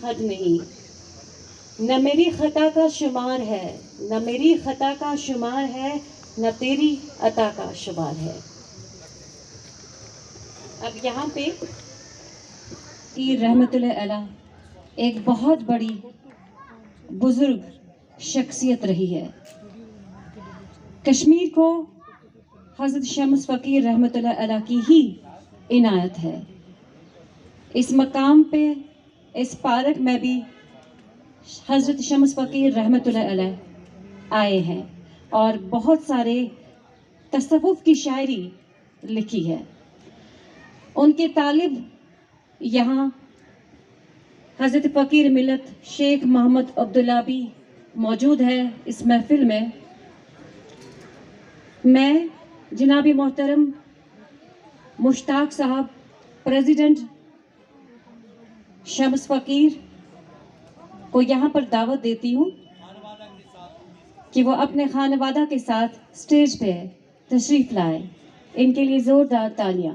حد نہیں، نہ میری خطا کا شمار ہے، نہ میری خطا کا شمار ہے، نہ تیری عطا کا شمار ہے۔ اب یہاں پہ پیر رحمت اللہ علیہ ایک بہت بڑی بزرگ شخصیت رہی ہے۔ کشمیر کو حضرت شمس فقیر رحمت اللہ علیہ کی ہی عنایت ہے۔ اس مقام پہ اس پارک میں بھی حضرت شمس فقیر رحمت اللہ علیہ آئے ہیں اور بہت سارے تصوف کی شاعری لکھی ہے۔ ان کے طالب یہاں حضرت فقیر ملت شیخ محمد عبداللہ بھی موجود ہے اس محفل میں۔ میں جناب محترم مشتاق صاحب پریزیڈنٹ شمس فقیر کو یہاں پر دعوت دیتی ہوں کہ وہ اپنے خانوادہ کے ساتھ سٹیج پہ تشریف لائیں۔ ان کے لیے زوردار تالیاں۔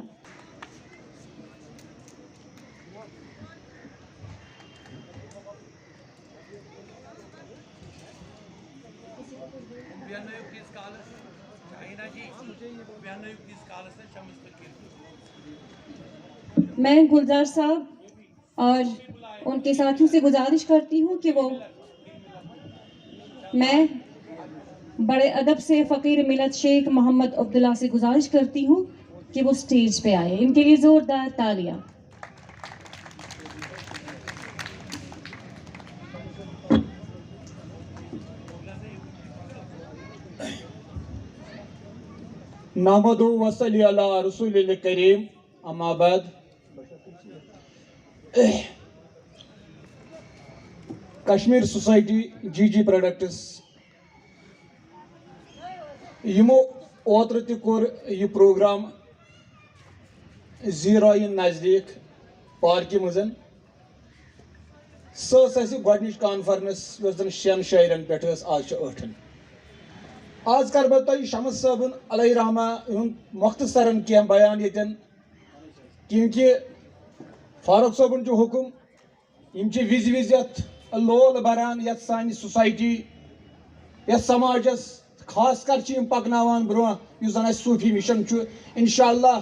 میں گلزار صاحب اور ان کے ساتھیوں سے گزارش کرتی ہوں کہ وہ میں بڑے ادب سے فقیر ملت شیخ محمد عبداللہ سے گزارش کرتی ہوں کہ وہ سٹیج پہ آئے۔ ان کے لیے زوردار تالیاں۔ نحمدہ و صلی علی رسول الکریم، اما بعد۔ کشمیر سوسائٹی جی پروڈکٹس یمو اوتر تہ کور یہ پروگرام زیرائن نزدیک پارکہ مزن۔ سہ گۄڈنِچ کانفرنس یۄس زن 6 شاعرن پہ آج 8۔ آج کر بہٕ تۄہہِ شمس صٲبُن علیہ رحمہ ہُنٛد مختصرن کینٛہہ بیان ییٚتٮ۪ن، کیونکہ فاروق صٲبُن چھُ حُکم یِم چھِ وِزِ وِزِ یتھ لول بران یتھ سانہِ سوسایٹی یتھ سماجس خاص کر چھِ یِم پکناوان برونٛہہ یُس زن اَسہِ صوٗفی مشن چھُ۔ انشاءاللہ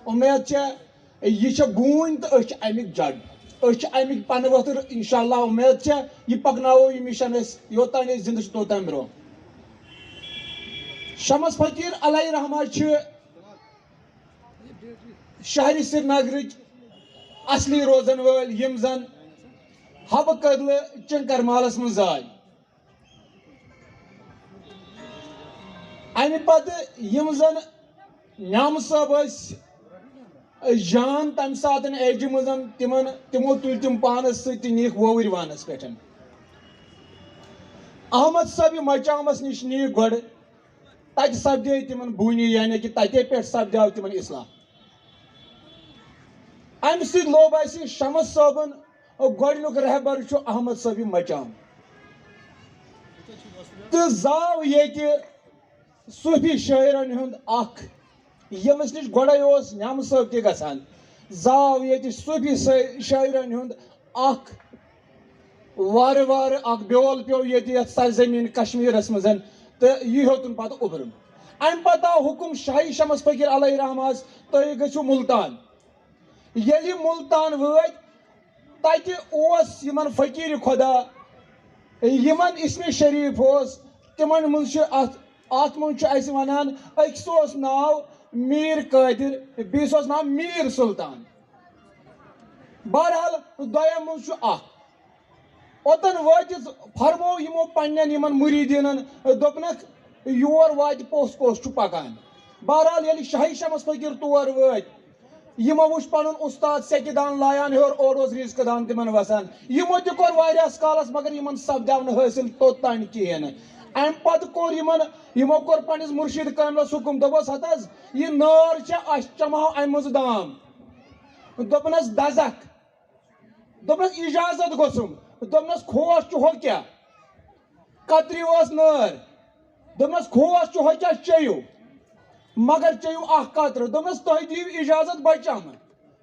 اُمید چھےٚ یہِ چھےٚ بوٗنۍ تہٕ أسۍ چھِ امیِکۍ جڈ، أسۍ چھِ امیِکۍ پنہٕ ؤتھر۔ انشاءاللہ اُمید چھےٚ یہِ پکناوو یہِ مشن أسۍ یوٚتام أسۍ زندٕ چھِ توٚتام برونٛہہ۔ شمس فقیر علیہ رحمہ چھِ شہرِ سرینگرٕکۍ اصلی روزن وٲلۍ یِم زن حبہٕ قدلہٕ چنکر محلس منٛز زاے۔ امہِ پتہٕ یِم زن نیامہٕ صٲب ٲسۍ جان تمہِ ساتہٕ ایجہِ منٛز تِمو تُلۍ تِم پانس سۭتۍ تہٕ نِیکھ ووٚوٕرۍ وانس پٮ۪ٹھ۔ احمد صٲبہِ مچامس نِش نِیکھ گۄڈٕ، تتہِ سپدے تِمن بوٗنی، یعنی کہ تتے پٮ۪ٹھ سپدیو تِمن اصلاح۔ امہِ سۭتۍ لوٚب اسہِ شمس صٲبُن گۄڈنیُک رہبر چھُ احمد صٲبہِ مچام، تہٕ زاو ییٚتہِ صوٗفی شٲعرن ہُنٛد اکھ، ییٚمِس نِش گۄڈے اوس نیامہٕ صٲب تہِ گژھان، زاو ییٚتہِ صوٗفی شٲعرن ہُنٛد اکھ وارٕ وارٕ اکھ بیول پیوٚو ییٚتہِ یتھ سرزمیٖن کشمیٖرس منٛز، تہٕ یہِ ہیوٚتُن پتہٕ اُبرُن۔ امہِ پتہٕ آو حُکم شاہی شمس فقیر علیہ رحمہس، تُہۍ گٔژھِو مُلتان۔ ییٚلہِ مُلتان وٲتۍ تتہِ اوس یِمن فقیٖرِ خۄدا یِمن اسمِ شریٖف اوس، تِمن منٛز چھُ اتھ منٛز چھُ اسہِ ونان أکِس اوس ناو میٖر قٲدر، بیٚیِس اوس ناو میٖر سُلطان۔ بہرحال دۄیو منٛز چھُ اکھ۔ اوٚتن وٲتِتھ فرموو یِمو پننٮ۪ن یِمن مُریٖدیٖنن، دوٚپنکھ یور واتہِ پوٚژھ کوٚس چھُ پکان۔ بہرحال ییٚلہِ شاہی شمس فقیر تور وٲتۍ، یِمو وُچھ پنُن اُستاد سیٚکہِ دان لایان ہیوٚر، اورٕ اوس رِزقہٕ دان تِمن وسان۔ یِمو تہِ کوٚر واریاہس کالس مگر یِمن سپدیو نہٕ حٲصِل توٚتام کِہیٖنۍ نہٕ۔ امہِ پتہٕ کوٚر یِمو کوٚر پننِس مُرشِد کاملس حُکم، دوٚپُس ہت حظ یہِ نٲر چھےٚ، أسۍ چمہو امہِ منٛزٕ دام۔ دوٚپنس دزکھ، دوٚپنس اجازت گوٚژھُم، دوٚپنس کھوژ چھُ ہُہ کیٛاہ، قطرِ اوس نٲر، دوٚپنس کھوژ چھُ ہُہ کیٛاہ چیٚیِو، مگر چیٚیِو اکھ قطرٕ۔ دوٚپنس تُہۍ دِیِو اجازت بہٕ چمہٕ۔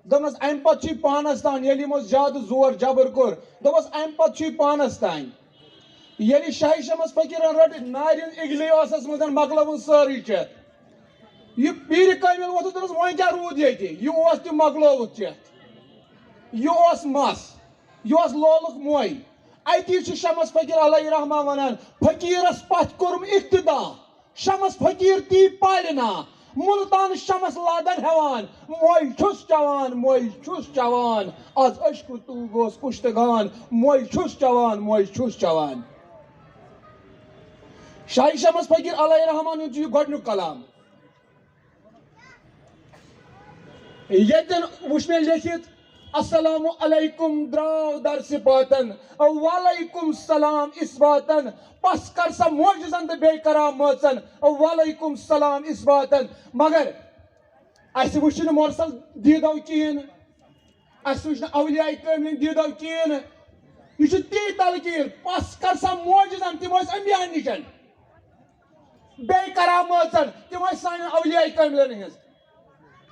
دمس ام پت چھ پانس تان یلی مو زیادہ زور جبر کور دمس ام پت چھ پانس تان یلی شاہ شمس فقیرن رٹ نارین اگلی اسس مدن مکلون ساری چت یہ پیر کامل ووت دمس وۄنۍ کیٛاہ روٗد ییٚتہِ یہِ اوس تہِ مکلووُت چٮ۪تھ یہِ اوس مس یہِ اوس لولُک موے اتی چھُ شمس فقیر علیہ رحمٰ ونان فقیرس پتھ کوٚرُم اقتدا شمس فقیر تی پالنا ملتان شمس لادن ہیوان موے چھُس چوان موے چھُس چوان آز اشکو تو گوس کشتگان موے چھُس چوان موے چھُس چوان شاہ شمس فقیر علیہ رحمٰ ہُنٛد چھُ یہِ گۄڈنیُک کلام ییٚتٮ۪ن وٕچھ مےٚ لیکھِتھ السلام علیکم درٛاو در صفاتن وعلیکم سلام اثباتن پس کر سا معجزن تہٕ بیٚیہِ کرامٲژن وعلیکم سلام اثباتن مگر اَسہِ وٕچھ نہٕ مرسل دیٖدو کِہیٖنۍ اَسہِ وٕچھ نہٕ اولیاء کٲمِلۍ دیٖدو کِہیٖنۍ یہِ چھُ تی تلقیٖر پس کر سا معجزن تِم ٲسۍ انبیا نِشن بیٚیہِ کرامٲژن تِم ٲسۍ سانٮ۪ن اولیاء کٲمِلن ہٕنٛز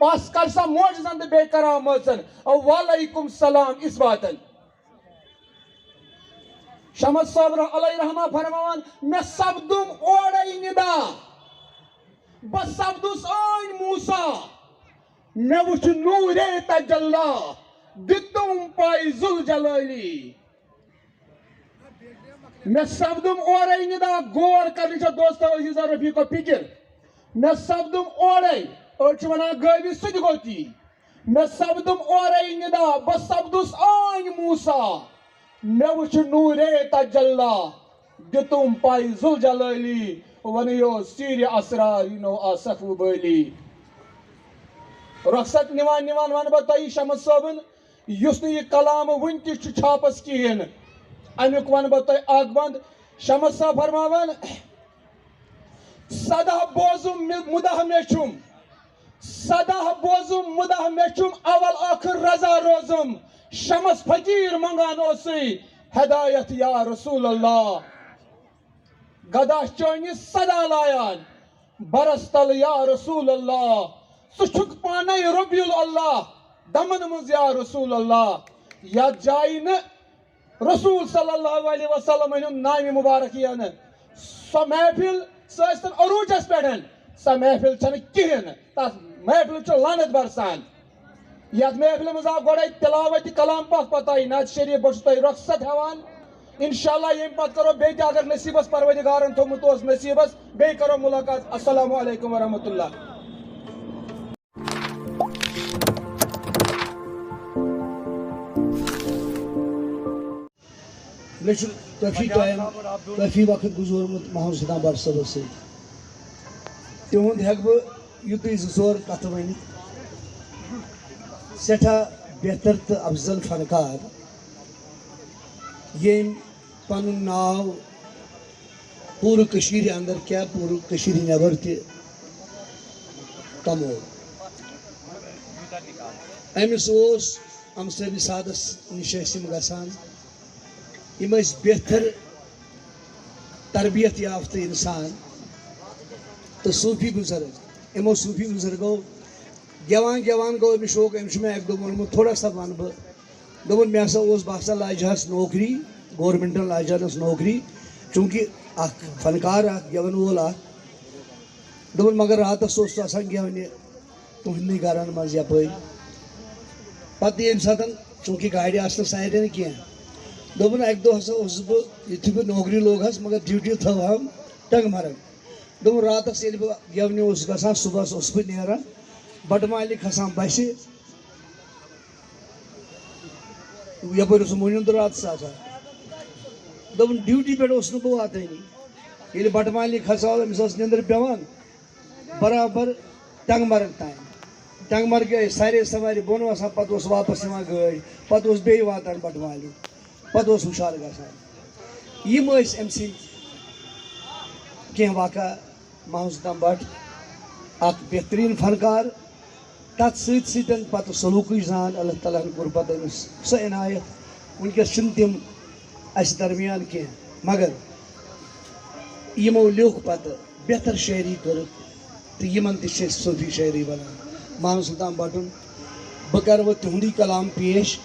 پس کر سا معجزن تہٕ بیٚیہِ کرامٲژن وعلیکم سلام اثباتن شمس صٲب علیہ رحمٰ فرماوان مےٚ سپدُم اورے ندا بہٕ سپدُس ٲنۍ موسا مےٚ وٕچھ نوٗرے تجلا دِتُم پاے ذوالجلالی مےٚ سپدُم اورے ندا غور کرنٕچ دوستو عزیزا رفیقو فکر مےٚ سپدُم اورے أڑۍ چھِ ونان گٲوِ سُہ تہِ گوٚو تی مےٚ سپدُم اورے ندا بہٕ سپدُس ٲنۍ موسا مےٚ وٕچھ نوٗرے تجلا دِتُم پاے ذوالجلالی ونیو سیٖرِ اسرار یہِ نو آ سخوٕ بٲلی رۄخصت نِوان نِوان ونہٕ بہٕ تۄہہِ شمس صٲبُن یُس نہٕ یہِ کلام وٕنہِ تہِ چھُ چھاپس کِہیٖنۍ امیُک ونہٕ بہٕ تۄہہِ اکھ بنٛد شمس صٲب فرماوان سدا بوزُم مُدح مےٚ چھُم سدا بوزُم مُدح مےٚ چھُم اول ٲخر رضا روزُم شمس فقیر منگان اوسُے ہدایت یا رسول اللہ گدا چٲنِس سدا لایان برس تل یا رسول اللہ ژٕ چھُکھ پانے ربی اللہ دمن منٛز یا رسول اللہ یتھ جایہِ نہٕ رسول صلی اللہ علیہ وسلم ہُنٛد نامہِ مُبارک یِنہٕ سۄ محفل سۄ ٲسۍتن عروٗجس پٮ۪ٹھ سۄ محفل چھنہٕ کِہیٖنۍ تتھ محفل چھُ لعنت برسان یتھ محفلہِ منٛز آو گۄڈے تلاوت کلام پاک پتہ نعت شریف بہٕ چھُس تۄہہِ رۄخصت ہٮ۪وان انشاءاللہ ییٚمہِ پتہٕ کرو بیٚیہِ تہِ اگر نصیٖبس پروردگارن تھوٚومُت اوس نصیٖبس بیٚیہِ کرو مُلاقات السلام علیکم ورحمۃ اللہ مےٚ چھُ کٲفی ٹایم کٲفی وقت گُزورمُت محمد سلطان بٹ صٲبس سۭتۍ تِہُنٛد ہٮ۪کہٕ بہٕ یُتُے زٕ ژور کتھٕ ؤنِتھ سٮ۪ٹھاہ بہتر تہٕ افضل فنکار ییٚمۍ پنُن ناو پوٗرٕ کٔشیٖرِ انٛدر کیٛاہ پوٗرٕ کٔشیٖرِ نٮ۪بر تہِ کموو أمِس اوس امثالہِ سادس نِش ٲسۍ یِم گژھان یِم ٲسۍ بہتر تربیت یافتہٕ اِنسان تہٕ صوٗفی بُزرگ یِمو صوٗفی بُزرگو گٮ۪وان گٮ۪وان گوٚو أمِس شوق أمِس چھُ مےٚ اَکہِ دۄہ ووٚنمُت تھوڑا سا وَنہٕ بہٕ دوٚپُن مےٚ ہسا اوس بہٕ ہسا لاجہِ ہس نوکری گورمٮ۪نٛٹن لاجہِ ہنس نوکری چوٗنٛکہِ اکھ فنکار اکھ گٮ۪ون وول اکھ دوٚپُن مگر راتس اوس سُہ آسان گٮ۪ونہِ تُہنٛدنٕے گرن منٛز یپٲرۍ پتہٕ ییٚمہِ ساتہٕ چوٗنٛکہِ گاڑِ آسہٕ نہٕ سارنٕے کینٛہہ دوٚپُن اکہِ دۄہ ہسا اوسُس بہٕ یُتھُے بہٕ نوکری لوگہس مگر ڈیوٹی تھٲوہم ٹنٛگہٕ مرگ دوٚپُن راتس ییٚلہِ بہٕ گٮ۪ونہِ اوسُس گژھان صبحس اوسُس بہٕ نیران بٹہٕ مالنہِ کھسان بسہِ یپٲرۍ اوس مٔنِیُن تہٕ راتس آسان دوٚپُن ڈیوٹی پٮ۪ٹھ اوسُس نہٕ بہٕ واتٲنی ییٚلہِ بٹہٕ مالنہِ کھساو أمِس ٲس نیٚنٛدٕر پٮ۪وان برابر ٹنٛگہٕ مرگ تام ٹنٛگہٕ مرگہِ ٲسۍ سارے سوارِ بۄن وسان پتہٕ اوس واپس یِوان گٲڑۍ پتہٕ اوس بیٚیہِ واتان بٹہٕ مالیُن پتہٕ اوس ہُشار گژھان یِم ٲسۍ أمۍ سٕنٛدۍ کینٛہہ واقعہ محمد سلطان بٹ اکھ بہتریٖن فنکار تتھ سۭتۍ سۭتۍ پتہٕ سلوٗکٕچ زان اللہ تعالیٰ ہن کوٚر پتہٕ أمِس سۄ عنایت وٕنکیٚس چھِنہٕ تِم اَسہِ درمیان کینٛہہ مگر یِمو لیوٚکھ پتہٕ بہتر شٲعری کٔرٕکھ تہٕ یِمن تہِ چھِ أسۍ صوٗفی شٲعری ونان محمد سلطان بٹُن بہ کر وہ تہندی کلام پیش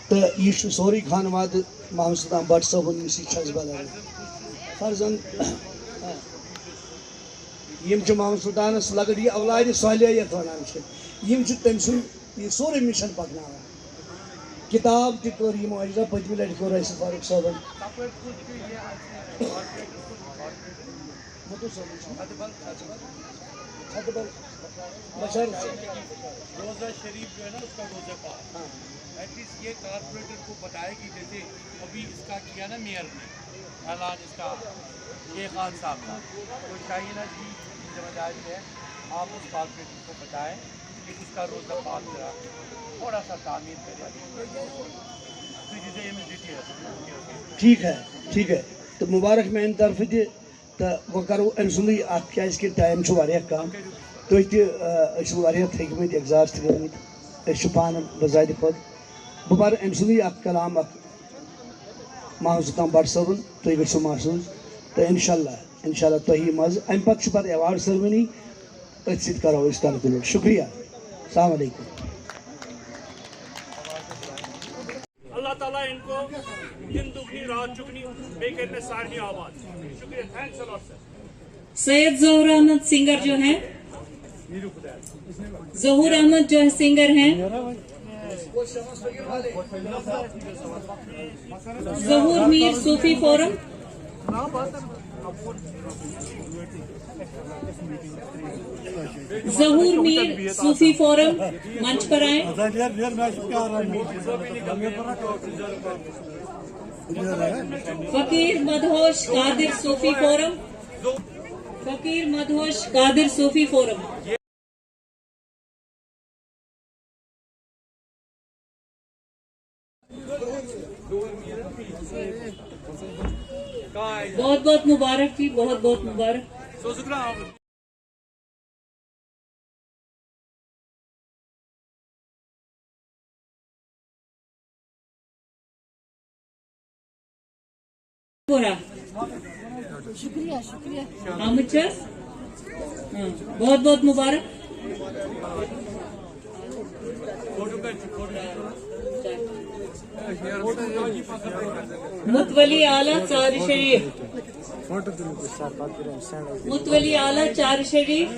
تو یہ سوری خانواد محمد سلطان بٹ صٲبُن یُس یہِ چھُ اَسہِ بدلان فرضاً یم چھِ محمد سلطانس لگت یہ اولاد صالحہ یتھ ونان چھِ یم چھِ تٔمۍ سُنٛد یہ سورُے مشن پکناوان کتاب تہِ کٔر یِمو اجرا پٔتمہِ لٹہِ کوٚر اَسہِ فاروق صٲبن روزہ شریف جو ہے نا اس کا روزہ پاک ایٹ لیسٹ یہ کارپوریٹر کو بتائے کہ جیسے ابھی اس کا کیا نا میئر نے اعلان اس کا یہ خان صاحب کا تو چاہیے نا جی ذمہ داری ہے آپ اس کارپوریٹر کو بتائیں کہ اس کا روزہ پاک کرا تھوڑا سا تعمیر کرے ٹھیک ہے تو مبارک میانہ طرف تہ تو وہ کرو ام سندی اخ کیازکہ ٹائم چھُ واریاہ کم تُہۍ تہِ ٲسِو واریاہ تھٔکۍمٕتۍ ایگزاسٹ گٔمٕتۍ أسۍ چھِ پانہٕ بذاتِ خۄد بہٕ پرٕ أمۍ سُنٛدٕے اکھ کلام اکھ محمد سلطان بٹ صٲبُن تُہۍ گٔژھِو محسوٗس تہٕ انشاء اللہ تۄہہِ مزٕ امہِ پتہٕ چھُ پتہٕ ایوارڈ سٔرمٔنی أتھۍ سۭتۍ کرو أسۍ کنکلوٗڈ شُکریہ السلام علیکم اللہ تعالیٰ ان کو دن دگنی رات چگنی بے کرنے سارنی آباد شکریہ تھینکس الاٹ سر سید ظہور احمد سنگر جو ہیں ظہور احمد جو ہے سنگر ہیں ظہور میر صوفی فورم ظہور میر صوفی فورم منچ پر آئیں فقیر مدھوش قادر صوفی فورم فقیر مدھوش قادر صوفی فورم بہت بہت مبارک جی بہت بہت مبارک شکریہ حامد شاہ بہت بہت مبارک متولی اعلیٰ چار شریف متولی اعلیٰ چار شریف